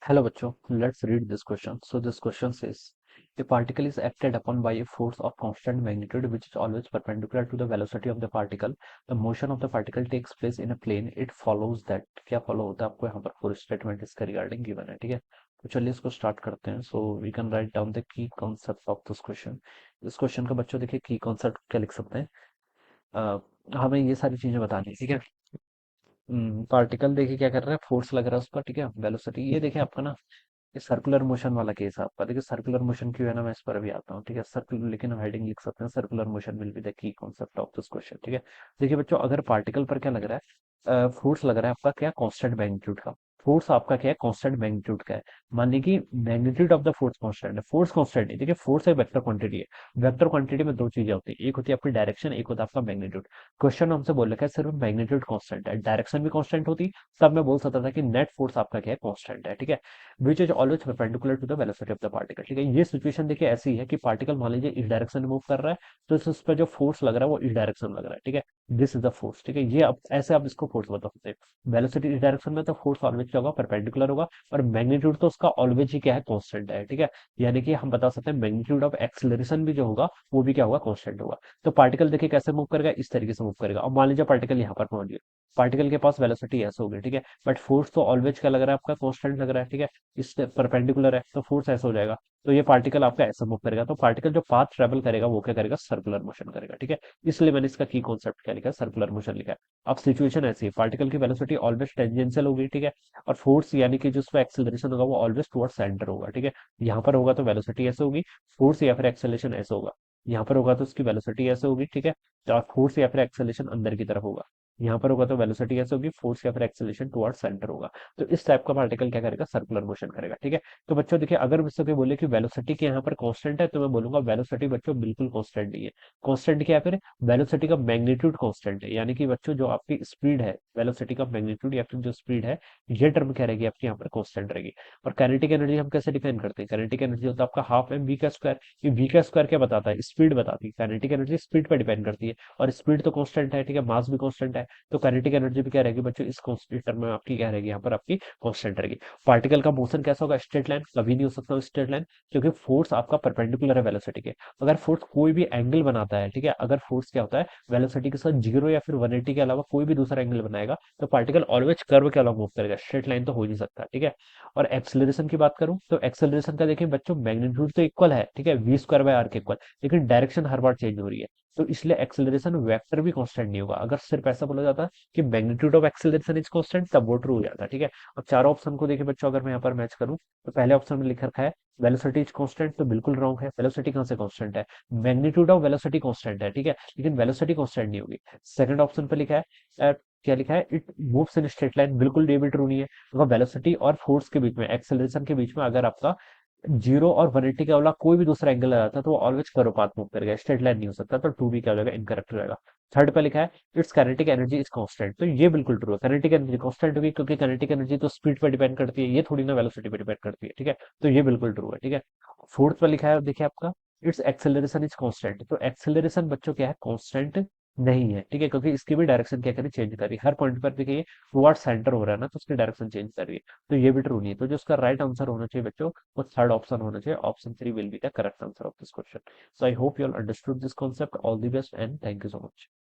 Hello बच्चों, let's read this question. So this question says, a particle is acted upon by a force of constant magnitude which is always perpendicular to the velocity of the particle. The motion of the particle takes place in a plane. It follows that क्या follow होता है आपको यहाँ पर पूरा statement इसका regarding given है, ठीक है। तो चलिए इसको start करते हैं. So we can write down the key concepts of this question. इस question का बच्चों देखिए key concept क्या लिख सकते हैं. हमें ये सारी चीजें बतानी है, ठीक है। पार्टिकल देखिए क्या कर रहा है, फोर्स लग रहा है उस पर, ठीक है। वेलोसिटी ये देखिए आपका ना, ये सर्कुलर मोशन वाला केस है आपका। देखिए सर्कुलर मोशन क्यों है ना, मैं इस पर अभी आता हूँ, ठीक है। सर्कुलर, लेकिन हम हेडिंग लिख सकते हैं circular motion will be the key concept of this question, ठीक है। देखिए बच्चों, अगर पार्टिकल पर क्या लग रहा है, फोर्स लग रहा है आपका क्या, कांस्टेंट मैग्नीट्यूड का। फोर्स आपका क्या है, कांस्टेंट मैग्नीट्यूड का है। मान ली कि magnitude of the force constant है, फोर्स कांस्टेंट है। देखिए फोर्स एक वेक्टर क्वांटिटी है। वेक्टर क्वांटिटी में दो चीजें होती है, एक होती है आपकी डायरेक्शन, एक होता है आपका मैग्नीट्यूड। क्वेश्चन हमसे बोल रखा है सिर्फ मैग्नीट्यूड कांस्टेंट है, डायरेक्शन भी कांस्टेंट होती, तब मैं बोल सकता था कि नेट फोर्स आपका क्या है, कांस्टेंट है, ठीक है। Which is always perpendicular to the velocity of the particle, ठीक है। ये सिचुएशन देखिए ऐसी है कि पार्टिकल मान लीजिए इस डायरेक्शन में मूव कर रहा है, तो इस पर जो फोर्स लग रहा है वो इस डायरेक्शन में लग रहा है, ठीक है। दिस इज द फोर्स, ठीक है। ये अब ऐसे आप इसको फोर्स बता सकते हैं। वेलोसिटी इस डायरेक्शन में, तो फोर्स ऑलवेज क्या होगा, परपेंडिकुलर होगा। और मैग्नीट्यूड तो उसका ऑलवेज ही क्या है, कांस्टेंट है, ठीक है। यानी कि हम बता सकते हैं मैग्नीट्यूड ऑफ एक्सेलरेशन भी जो होगा वो भी क्या होगा, कांस्टेंट होगा। तो पार्टिकल देखिए कैसे मूव करेगा, इस तरीके से मूव करेगा। अब मान लीजिए पार्टिकल यहाँ पर पहुंच गया, पार्टिकल के पास वेलोसिटी ऐसे होगी, ठीक है। बट फोर्स तो ऑलवेज क्या लग रहा है आपका, कांस्टेंट लग रहा है, ठीक है। इससे परपेंडिकुलर है तो फोर्स ऐसा हो जाएगा। तो ये पार्टिकल आपका ऐसा मूव करेगा, तो पार्टिकल जो पाथ ट्रेवल करेगा वो क्या करेगा, सर्कुलर मोशन करेगा, ठीक है। इसलिए मैंने इसका की कॉन्सेप्ट क्या लिखा है, सर्कुलर मोशन लिखा है। अब सिचुएशन ऐसी है, पार्टिकल की वेलोसिटी ऑलवेज टेंजेंशियल होगी, ठीक है। और फोर्स यानी कि जो उसका एक्सेलरेशन होगा वो ऑलवेज टुवर्ड सेंटर होगा, ठीक है। यहाँ पर होगा तो वेलोसिटी ऐसे होगी, फोर्स या फिर एक्सेलरेशन ऐसे होगा। यहाँ पर होगा तो उसकी वेलोसिटी ऐसे होगी, ठीक है। और फोर्स या फिर एक्सेलरेशन अंदर की तरफ होगा। यहाँ पर होगा तो वेलोसिटी ऐसे होगी, फोर्स या फिर एक्सेलरेशन टुवर्ड सेंटर होगा। तो इस टाइप का पार्टिकल क्या करेगा, सर्कुलर मोशन करेगा, ठीक है। तो बच्चों देखिए, अगर मुझसे कोई बोले कि वेलोसिटी के यहाँ पर कांस्टेंट है, तो मैं बोलूंगा वेलोसिटी बच्चों बिल्कुल कांस्टेंट नहीं है। कांस्टेंट क्या है फिर, वेलोसिटी का मैग्नीट्यूड कांस्टेंट है। यानी कि बच्चों जो आपकी स्पीड है, वेलोसिटी का मैग्नीट्यूड या फिर जो स्पीड है, ये टर्म क्या रहेगी आपकी यहाँ पर कांस्टेंट रहेगी। और काइनेटिक एनर्जी हम कैसे डिफाइन करते हैं, काइनेटिक एनर्जी होता है आपका हाफ एम वी का स्क्वायर। ये वी का स्क्वायर क्या बताता है, स्पीड बताती है। काइनेटिक एनर्जी स्पीड पर डिपेंड करती है, और स्पीड तो कांस्टेंट है, ठीक है। मास भी कांस्टेंट है, तो काइनेटिक एनर्जी भी क्या रहेगी बच्चों, इस कांस्टेंट टर्म में आपकी क्या रहेगी, यहाँ पर आपकी कांस्टेंट रहेगी। पार्टिकल का मोशन कैसा होगा, स्ट्रेट लाइन कभी नहीं हो सकता स्ट्रेट लाइन, क्योंकि फोर्स आपका परपेंडिकुलर है वेलोसिटी के। अगर फोर्स कोई भी एंगल बनाता है, ठीक है, अगर फोर्स क्या होता है वेलोसिटी के साथ जीरो या फिर 180 के अलावा कोई भी दूसरा एंगल बनाएगा, तो पार्टिकल ऑलवेज कर्व के अलॉन्ग मूव करेगा, स्ट्रेट लाइन तो हो ही नहीं सकता, ठीक है। और एक्सेलरेशन की बात करूं तो एक्सेलरेशन का देखिए बच्चों, मैग्नीट्यूड तो इक्वल है, ठीक है, वी स्क्वायर बाय आर के इक्वल, लेकिन डायरेक्शन हर बार चेंज हो रही है। तो इसलिए एक्सेलरेशन वेक्टर भी कांस्टेंट नहीं होगा। अगर सिर्फ ऐसा बोला जाता कि magnitude of acceleration is constant, तब वो ट्रू हो जाता, ठीक है। अब चारों ऑप्शन को देखिए बच्चों, अगर मैं यहाँ पर मैच करूं, तो पहले ऑप्शन में लिख रखा है वेलोसिटी इज कांस्टेंट, तो बिल्कुल रॉन्ग है। वेलोसिटी कहाँ से कांस्टेंट है, मैग्नीट्यूड ऑफ वेलोसिटी कांस्टेंट है, ठीक है, लेकिन वेलोसिटी कांस्टेंट नहीं होगी। सेकंड ऑप्शन पे लिखा है क्या लिखा है, it moves in straight line, बिल्कुल ये भी ट्रू नहीं है। अगर वेलोसिटी और फोर्स के बीच में, एक्सेलरेशन के बीच में अगर आपका जीरो और 180 का वाला कोई भी दूसरा एंगल आ जाता है, तो वो ऑलवेज कर्व पाथ मूव करेगा, स्ट्रेट लाइन नहीं हो सकता। तो टू भी क्या हो जाएगा, इनकरेक्ट हो जाएगा। थर्ड पे लिखा है it's kinetic energy is constant, तो ये बिल्कुल ट्रू है, काइनेटिक एनर्जी कांस्टेंट होगी, क्योंकि काइनेटिक एनर्जी तो स्पीड पर डिपेंड करती है, ये थोड़ी ना वेलोसिटी पर डिपेंड करती है, ठीक है। तो ये बिल्कुल ट्रू है, ठीक है। फोर्थ पे लिखा है देखिए आपका, इट्स एक्सेलरेशन इज कांस्टेंट, तो एक्सेलरेशन बच्चों क्या है, कांस्टेंट नहीं है, ठीक है, क्योंकि इसकी भी डायरेक्शन क्या करी, चेंज करी। हर पॉइंट पर देखिए टुवर्ड सेंटर हो रहा है ना, तो उसकी डायरेक्शन चेंज कर रही है। तो ये भी ट्रू नहीं है। तो जो उसका राइट आंसर होना चाहिए बच्चों, वो थर्ड ऑप्शन होना चाहिए, option 3 will be the correct answer of this question. So I hope you all understood this concept. All the best and thank you so much.